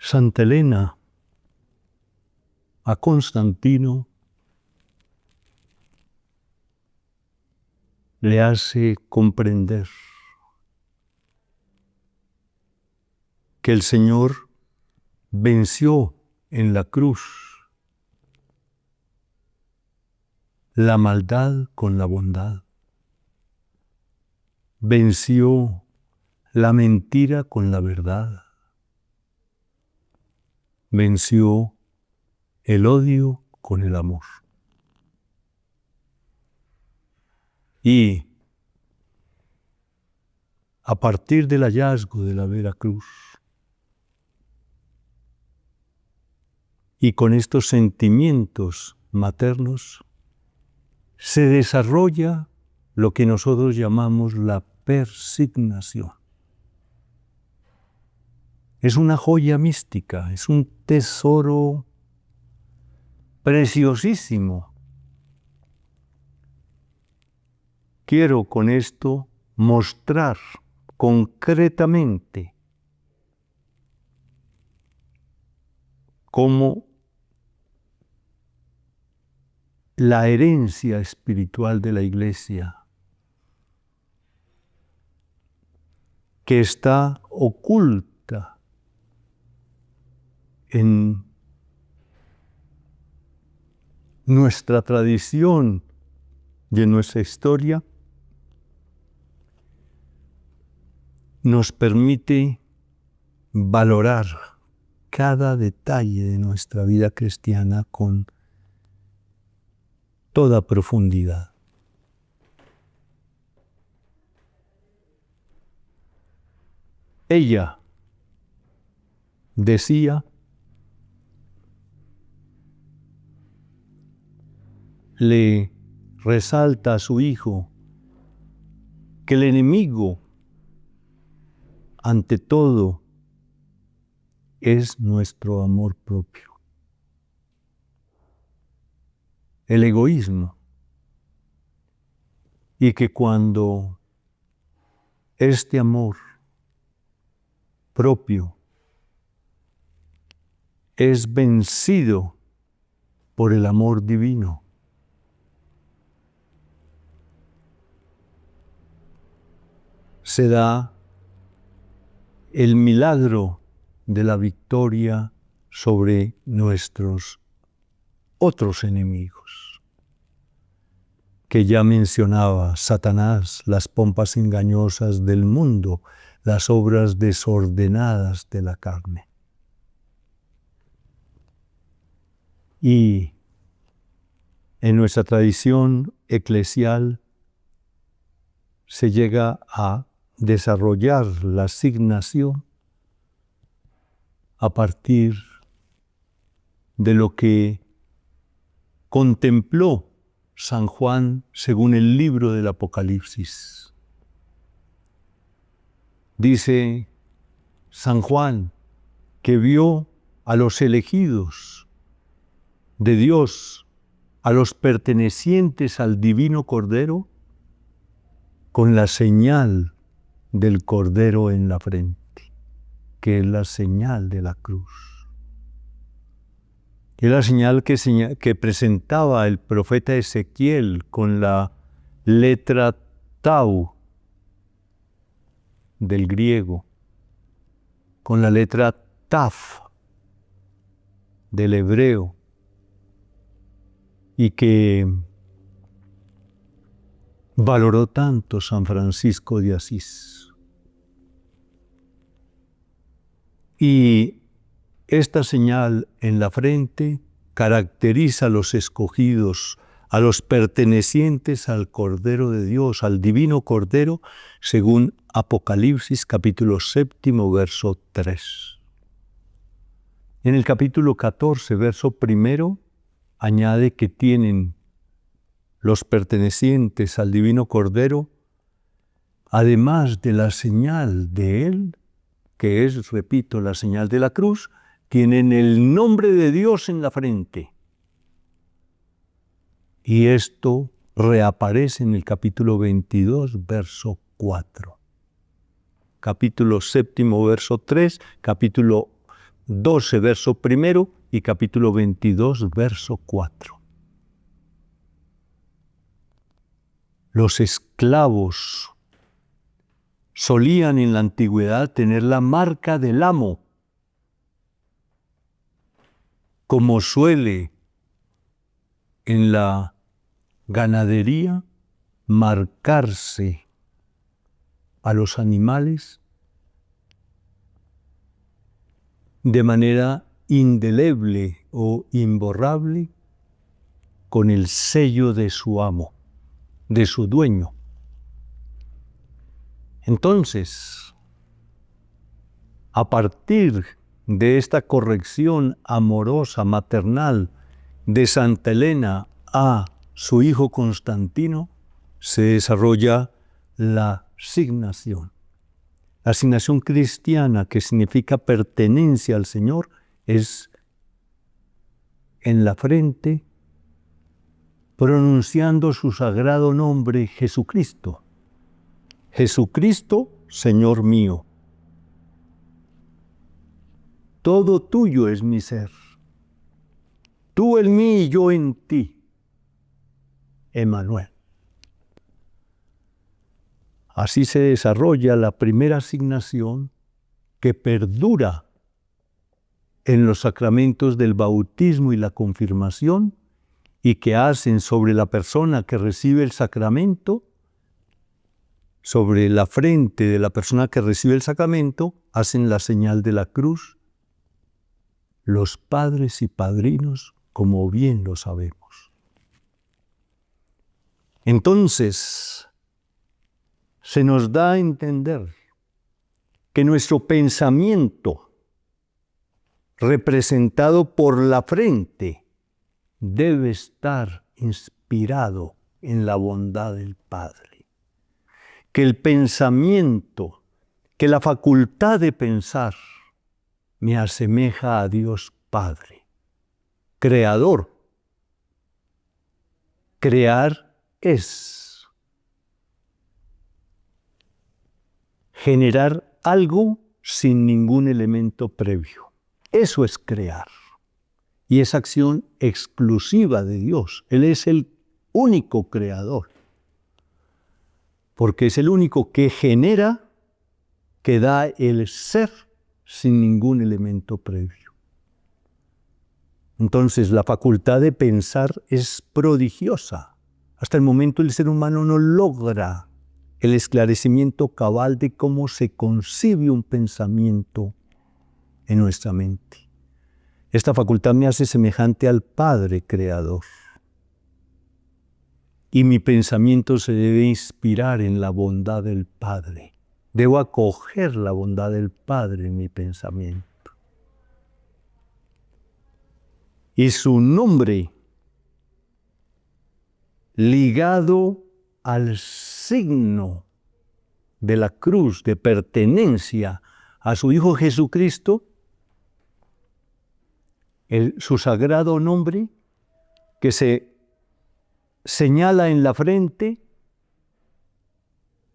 Santa Elena a Constantino le hace comprender que el Señor venció en la cruz la maldad con la bondad, venció la mentira con la verdad, venció el odio con el amor. Y a partir del hallazgo de la Veracruz y con estos sentimientos maternos, se desarrolla lo que nosotros llamamos la persignación. Es una joya mística, es un tesoro preciosísimo. Quiero con esto mostrar concretamente cómo la herencia espiritual de la Iglesia, que está oculta en nuestra tradición y en nuestra historia, nos permite valorar cada detalle de nuestra vida cristiana con toda profundidad. Ella decía, le resalta a su hijo que el enemigo, ante todo, es nuestro amor propio. El egoísmo. Y que cuando este amor propio es vencido por el amor divino, se da el milagro de la victoria sobre nuestros otros enemigos, que ya mencionaba Satanás, las pompas engañosas del mundo, las obras desordenadas de la carne. Y en nuestra tradición eclesial se llega a desarrollar la asignación a partir de lo que contempló San Juan según el libro del Apocalipsis. Dice San Juan que vio a los elegidos de Dios, a los pertenecientes al Divino Cordero, con la señal del Cordero en la frente, que es la señal de la cruz. Es la señal que presentaba el profeta Ezequiel con la letra Tau del griego, con la letra Taf del hebreo, y que valoró tanto San Francisco de Asís. Y esta señal en la frente caracteriza a los escogidos, a los pertenecientes al Cordero de Dios, al Divino Cordero, según Apocalipsis capítulo 7, verso 3. En el capítulo 14, verso 1, añade que tienen los pertenecientes al Divino Cordero, además de la señal de Él, que es, repito, la señal de la cruz, tienen el nombre de Dios en la frente. Y esto reaparece en el capítulo 22, verso 4. Capítulo 7, verso 3, capítulo 12, verso primero, y capítulo 22, verso 4. Los esclavos solían en la antigüedad tener la marca del amo, como suele en la ganadería marcarse a los animales de manera indeleble o imborrable con el sello de su amo, de su dueño. Entonces, a partir de esta corrección amorosa, maternal, de Santa Elena a su hijo Constantino, se desarrolla la asignación. La asignación cristiana, que significa pertenencia al Señor, es en la frente, pronunciando su sagrado nombre, Jesucristo. Jesucristo, Señor mío. Todo tuyo es mi ser. Tú en mí y yo en ti. Emmanuel. Así se desarrolla la primera asignación que perdura en los sacramentos del bautismo y la confirmación y que hacen sobre la persona que recibe el sacramento, sobre la frente de la persona que recibe el sacramento, hacen la señal de la cruz, los padres y padrinos, como bien lo sabemos. Entonces, se nos da a entender que nuestro pensamiento, representado por la frente, debe estar inspirado en la bondad del Padre. Que el pensamiento, que la facultad de pensar, me asemeja a Dios Padre, Creador. Crear es generar algo sin ningún elemento previo. Eso es crear. Y es acción exclusiva de Dios. Él es el único creador. Porque es el único que genera, que da el ser sin ningún elemento previo. Entonces, la facultad de pensar es prodigiosa. Hasta el momento el ser humano no logra el esclarecimiento cabal de cómo se concibe un pensamiento en nuestra mente. Esta facultad me hace semejante al Padre Creador. Y mi pensamiento se debe inspirar en la bondad del Padre. Debo acoger la bondad del Padre en mi pensamiento. Y su nombre, ligado al signo de la cruz de pertenencia a su Hijo Jesucristo, su sagrado nombre, que se señala en la frente,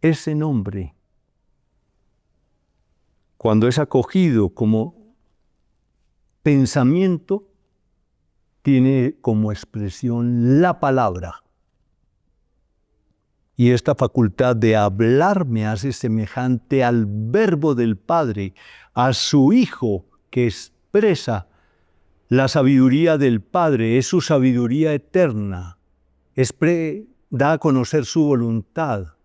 ese nombre, cuando es acogido como pensamiento, tiene como expresión la palabra. Y esta facultad de hablar me hace semejante al verbo del Padre, a su Hijo, que expresa la sabiduría del Padre, es su sabiduría eterna, da a conocer su voluntad,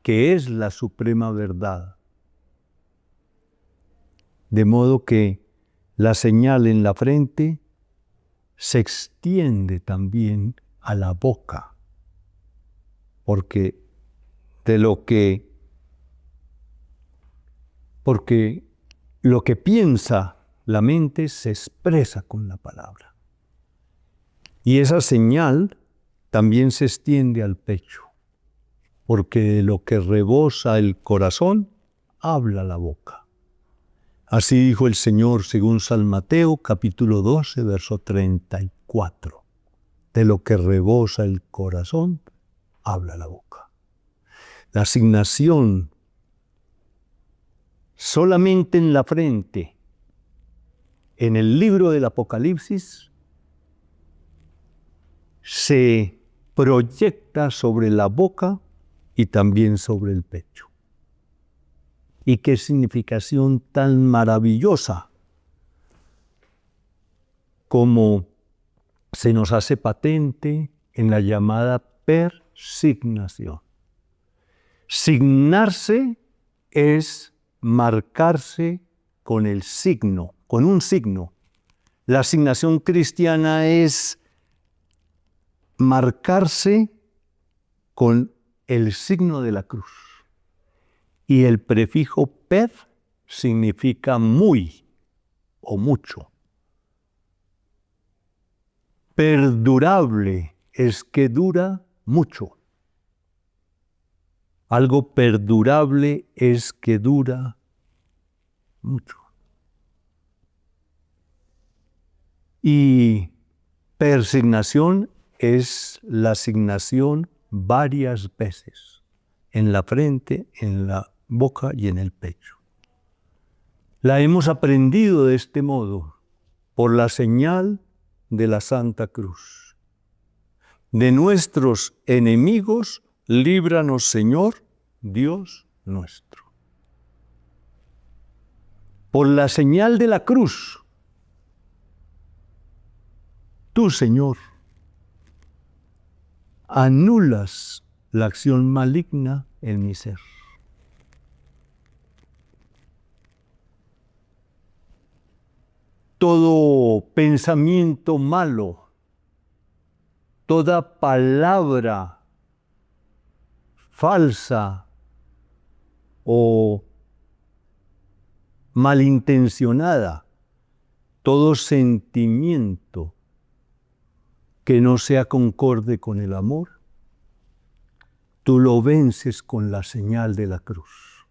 que es la suprema verdad. De modo que la señal en la frente se extiende también a la boca, porque lo que piensa la mente se expresa con la palabra. Y esa señal también se extiende al pecho, porque de lo que rebosa el corazón, habla la boca. Así dijo el Señor según San Mateo, capítulo 12, verso 34. De lo que rebosa el corazón, habla la boca. La asignación solamente en la frente, en el libro del Apocalipsis se proyecta sobre la boca y también sobre el pecho. Y qué significación tan maravillosa como se nos hace patente en la llamada persignación. Signarse es marcarse con el signo, con un signo. La asignación cristiana es marcarse con el signo de la cruz. Y el prefijo per significa muy o mucho. Perdurable es que dura mucho. Algo perdurable es que dura mucho. Y persignación es la asignación varias veces, en la frente, en la boca y en el pecho. La hemos aprendido de este modo, por la señal de la Santa Cruz. De nuestros enemigos, líbranos, Señor, Dios nuestro. Por la señal de la cruz, tú, Señor, anulas la acción maligna en mi ser. Todo pensamiento malo, toda palabra falsa o malintencionada, todo sentimiento que no sea concorde con el amor, tú lo vences con la señal de la cruz.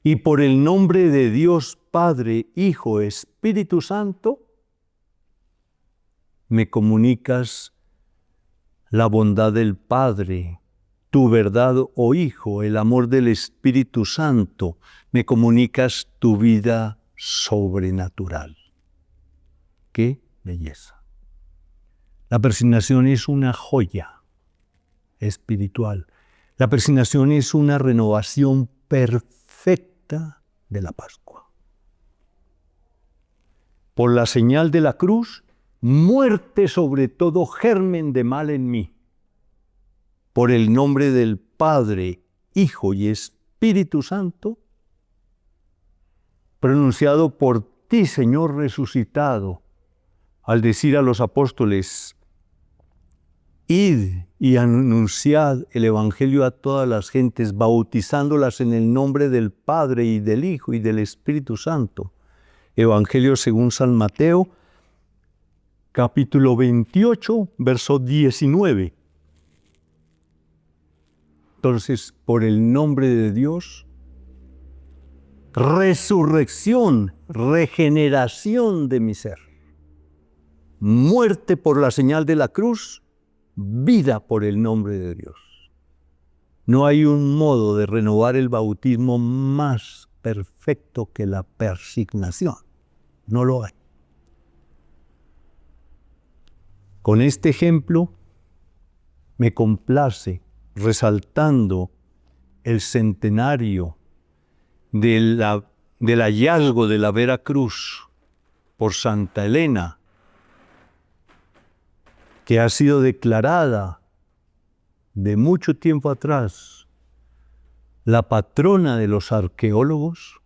Y por el nombre de Dios Padre, Hijo, Espíritu Santo, me comunicas la bondad del Padre, tu verdad, oh Hijo, el amor del Espíritu Santo, me comunicas tu vida sobrenatural. ¡Qué belleza! La persignación es una joya espiritual. La persignación es una renovación perfecta de la Pascua. Por la señal de la cruz, muerte sobre todo germen de mal en mí. Por el nombre del Padre, Hijo y Espíritu Santo, pronunciado por ti, Señor resucitado, al decir a los apóstoles, id y anunciad el Evangelio a todas las gentes, bautizándolas en el nombre del Padre y del Hijo y del Espíritu Santo. Evangelio según San Mateo, capítulo 28, verso 19. Entonces, por el nombre de Dios, resurrección, regeneración de mi ser. Muerte por la señal de la cruz, vida por el nombre de Dios. No hay un modo de renovar el bautismo más perfecto que la persignación. No lo hay. Con este ejemplo me complace resaltando el centenario del hallazgo de la Vera Cruz por Santa Elena, que ha sido declarada de mucho tiempo atrás la patrona de los arqueólogos.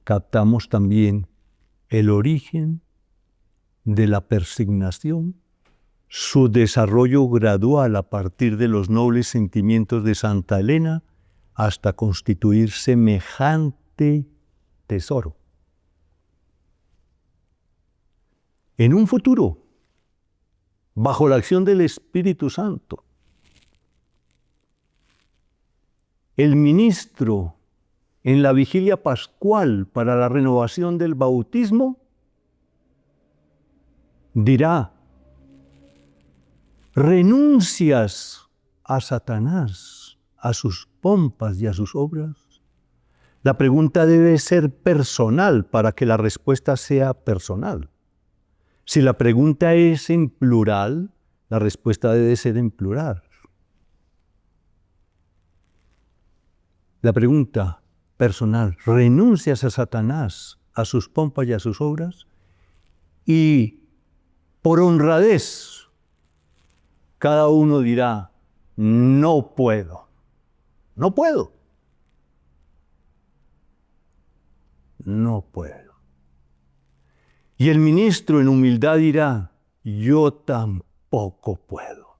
Captamos también el origen de la persignación, su desarrollo gradual a partir de los nobles sentimientos de Santa Elena hasta constituir semejante tesoro. En un futuro, bajo la acción del Espíritu Santo, el ministro en la vigilia pascual para la renovación del bautismo dirá, renuncias a Satanás, a sus pompas y a sus obras. La pregunta debe ser personal para que la respuesta sea personal. Si la pregunta es en plural, la respuesta debe ser en plural. La pregunta personal, ¿renuncias a Satanás, a sus pompas y a sus obras? Y por honradez, cada uno dirá, no puedo, no puedo, no puedo. Y el ministro en humildad dirá, yo tampoco puedo.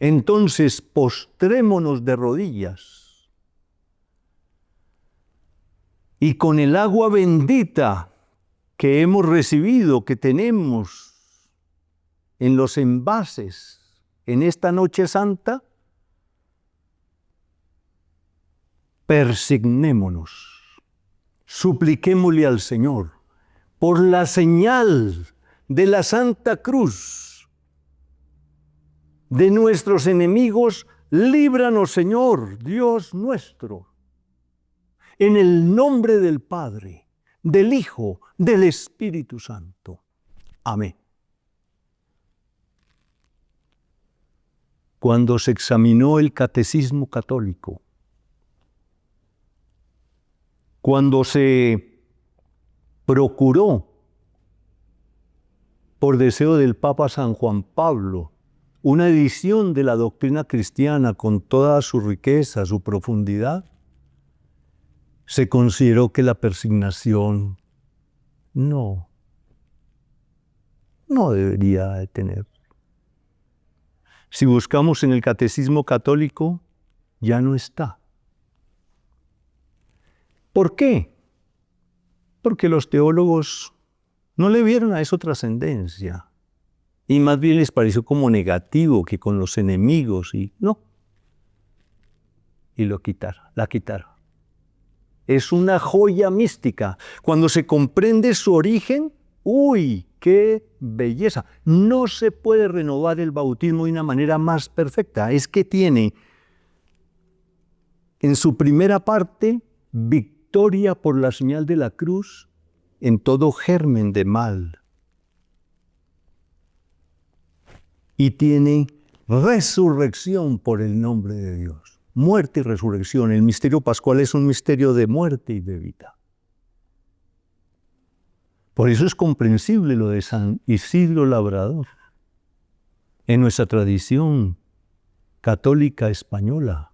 Entonces postrémonos de rodillas y con el agua bendita que hemos recibido, que tenemos en los envases en esta noche santa, persignémonos, supliquémosle al Señor por la señal de la Santa Cruz de nuestros enemigos, líbranos, Señor, Dios nuestro, en el nombre del Padre, del Hijo, del Espíritu Santo. Amén. Cuando se examinó el catecismo católico, cuando se procuró, por deseo del Papa San Juan Pablo, una edición de la doctrina cristiana con toda su riqueza, su profundidad, se consideró que la persignación no debería de tener. Si buscamos en el catecismo católico, ya no está. ¿Por qué? Porque los teólogos no le vieron a eso trascendencia. Y más bien les pareció como negativo, que con los enemigos, y no. Y la quitaron. Es una joya mística. Cuando se comprende su origen, ¡uy, qué belleza! No se puede renovar el bautismo de una manera más perfecta. Es que tiene en su primera parte victoria por la señal de la cruz en todo germen de mal. Y tiene resurrección por el nombre de Dios. Muerte y resurrección. El misterio pascual es un misterio de muerte y de vida. Por eso es comprensible lo de San Isidro Labrador. En nuestra tradición católica española,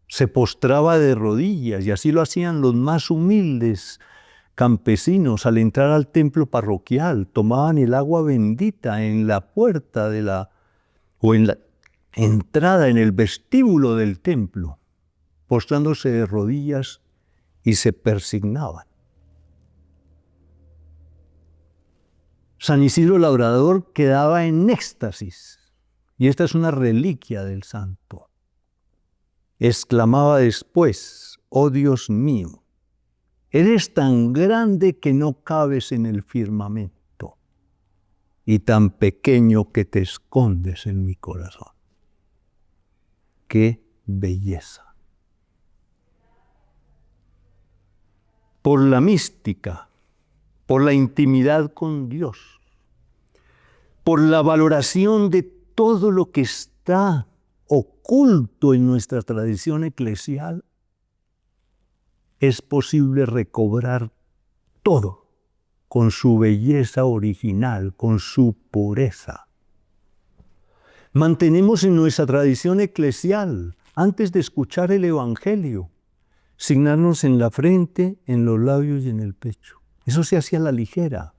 se postraba de rodillas, y así lo hacían los más humildes campesinos al entrar al templo parroquial. Tomaban el agua bendita en la puerta o en la entrada, en el vestíbulo del templo, postrándose de rodillas y se persignaban. San Isidro Labrador quedaba en éxtasis, y esta es una reliquia del santo. Exclamaba después, oh Dios mío, eres tan grande que no cabes en el firmamento, y tan pequeño que te escondes en mi corazón. ¡Qué belleza! Por la mística, por la intimidad con Dios, por la valoración de todo lo que está oculto en nuestra tradición eclesial, es posible recobrar todo con su belleza original, con su pureza. Mantenemos en nuestra tradición eclesial, antes de escuchar el Evangelio, signarnos en la frente, en los labios y en el pecho. Eso se hace a la ligera.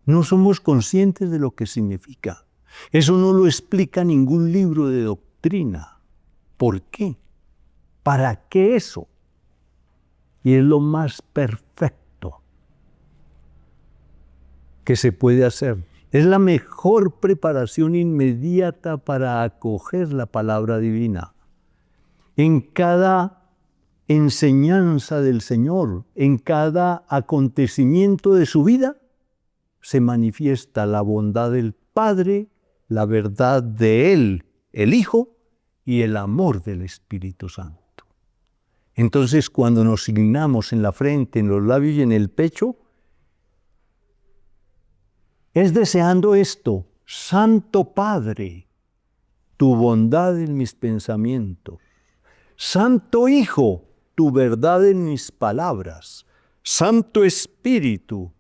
No somos conscientes de lo que significa. Eso no lo explica ningún libro de doctrina. ¿Por qué? ¿Para qué eso? Y es lo más perfecto que se puede hacer. Es la mejor preparación inmediata para acoger la palabra divina. En cada enseñanza del Señor, en cada acontecimiento de su vida, se manifiesta la bondad del Padre, la verdad de Él, el Hijo, y el amor del Espíritu Santo. Entonces, cuando nos signamos en la frente, en los labios y en el pecho, es deseando esto: Santo Padre, tu bondad en mis pensamientos. Santo Hijo, tu verdad en mis palabras. Santo Espíritu,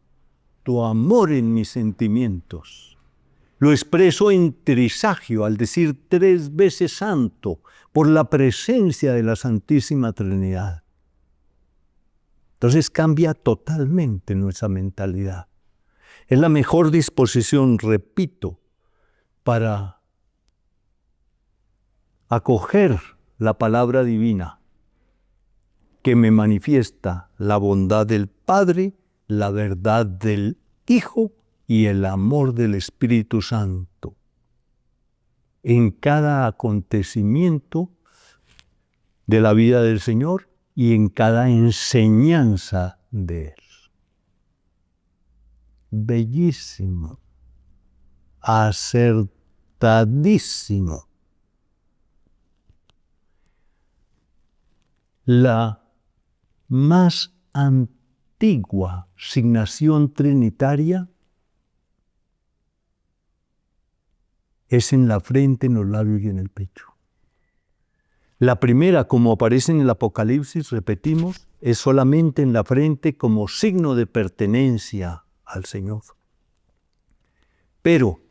tu amor en mis sentimientos. Lo expreso en trisagio al decir 3 veces santo, por la presencia de la Santísima Trinidad. Entonces cambia totalmente nuestra mentalidad. Es la mejor disposición, repito, para acoger la palabra divina que me manifiesta la bondad del Padre, la verdad del Hijo y el amor del Espíritu Santo en cada acontecimiento de la vida del Señor y en cada enseñanza de Él. Bellísimo, acertadísimo. La más antigua signación trinitaria es en la frente, en los labios y en el pecho. La primera, como aparece en el Apocalipsis, repetimos, es solamente en la frente como signo de pertenencia al Señor. Pero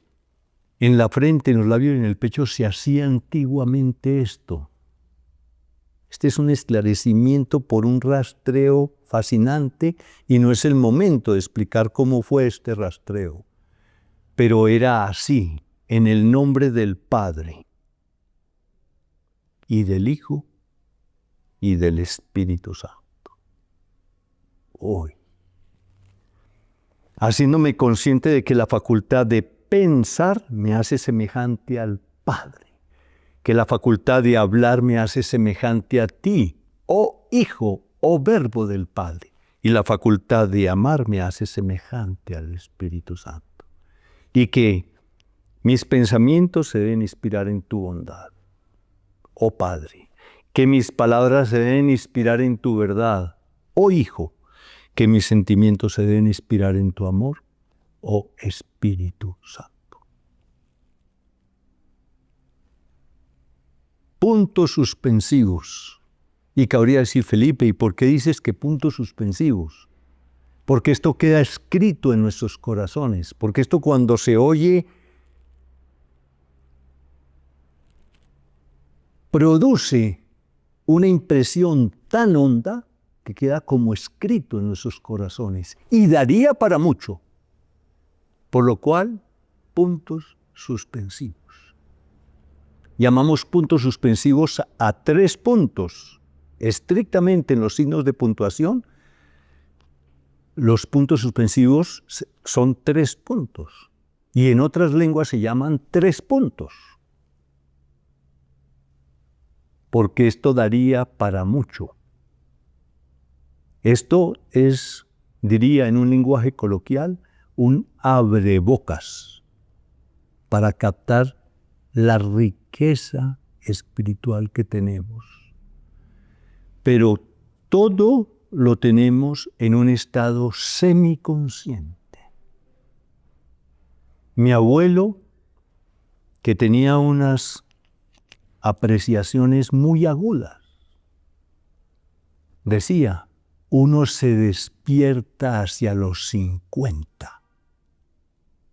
en la frente, en los labios y en el pecho se hacía antiguamente esto. Este es un esclarecimiento por un rastreo fascinante y no es el momento de explicar cómo fue este rastreo. Pero era así, en el nombre del Padre, y del Hijo, y del Espíritu Santo. Hoy, haciéndome consciente de que la facultad de pensar me hace semejante al Padre, que la facultad de hablar me hace semejante a ti, oh Hijo, oh Verbo del Padre, y la facultad de amar me hace semejante al Espíritu Santo. Y que mis pensamientos se deben inspirar en tu bondad, oh Padre, que mis palabras se deben inspirar en tu verdad, oh Hijo, que mis sentimientos se deben inspirar en tu amor, oh Espíritu Santo. Puntos suspensivos. Y cabría decir, Felipe, ¿y por qué dices que puntos suspensivos? Porque esto queda escrito en nuestros corazones, porque esto cuando se oye produce una impresión tan honda que queda como escrito en nuestros corazones y daría para mucho, por lo cual puntos suspensivos. Llamamos puntos suspensivos a 3 puntos. Estrictamente en los signos de puntuación, los puntos suspensivos son 3 puntos y en otras lenguas se llaman 3 puntos. Porque esto daría para mucho. Esto es, diría en un lenguaje coloquial, un abrebocas para captar la riqueza espiritual que tenemos. Pero todo lo tenemos en un estado semiconsciente. Mi abuelo, que tenía unas apreciaciones muy agudas, decía, uno se despierta hacia los 50,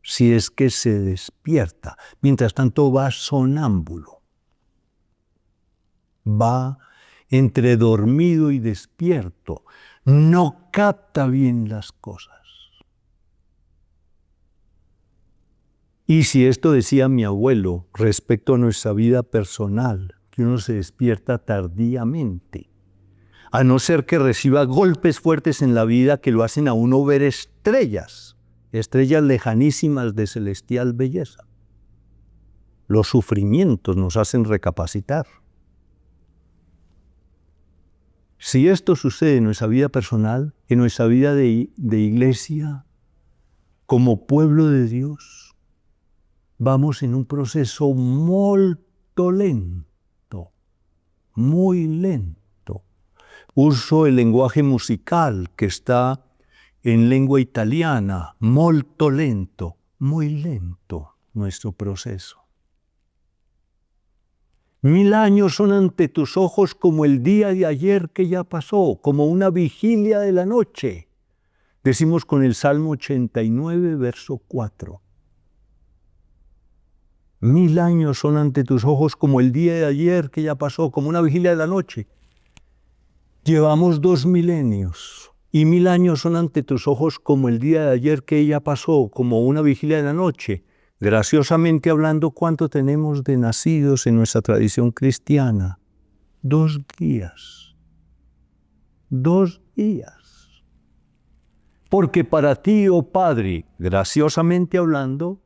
si es que se despierta. Mientras tanto va sonámbulo, va entre dormido y despierto, no capta bien las cosas. Y si esto decía mi abuelo respecto a nuestra vida personal, que uno se despierta tardíamente, a no ser que reciba golpes fuertes en la vida que lo hacen a uno ver estrellas, estrellas lejanísimas de celestial belleza. Los sufrimientos nos hacen recapacitar. Si esto sucede en nuestra vida personal, en nuestra vida de iglesia, como pueblo de Dios, vamos en un proceso muy lento, Uso el lenguaje musical que está en lengua italiana, molto lento, muy lento nuestro proceso. 1000 años son ante tus ojos como el día de ayer que ya pasó, como una vigilia de la noche. Decimos con el Salmo 89, verso 4. 1000 años son ante tus ojos como el día de ayer que ya pasó, como una vigilia de la noche. Llevamos 2 milenios y 1000 años son ante tus ojos como el día de ayer que ya pasó, como una vigilia de la noche. Graciosamente hablando, ¿cuánto tenemos de nacidos en nuestra tradición cristiana? 2 días. 2 días. Porque para ti, oh Padre, graciosamente hablando,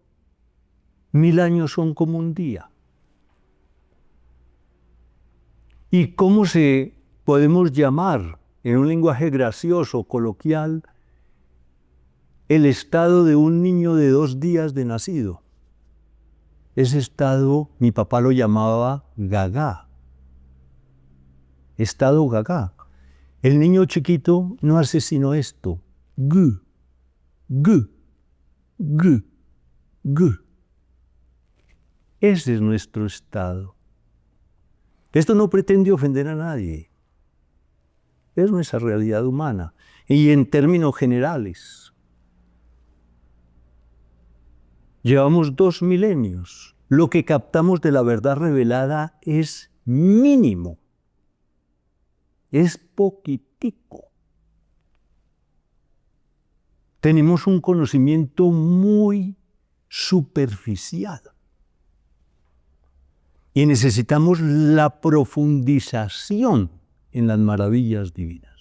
1000 años son como un día. ¿Y cómo podemos llamar, en un lenguaje gracioso, coloquial, el estado de un niño de 2 días de nacido? Ese estado, mi papá lo llamaba gaga. Estado gaga. El niño chiquito no hace sino esto. Gu, gu, gu, gu. Ese es nuestro estado. Esto no pretende ofender a nadie. Es nuestra realidad humana. Y en términos generales, llevamos 2 milenios. Lo que captamos de la verdad revelada es mínimo. Es poquitico. Tenemos un conocimiento muy superficial. Y necesitamos la profundización en las maravillas divinas.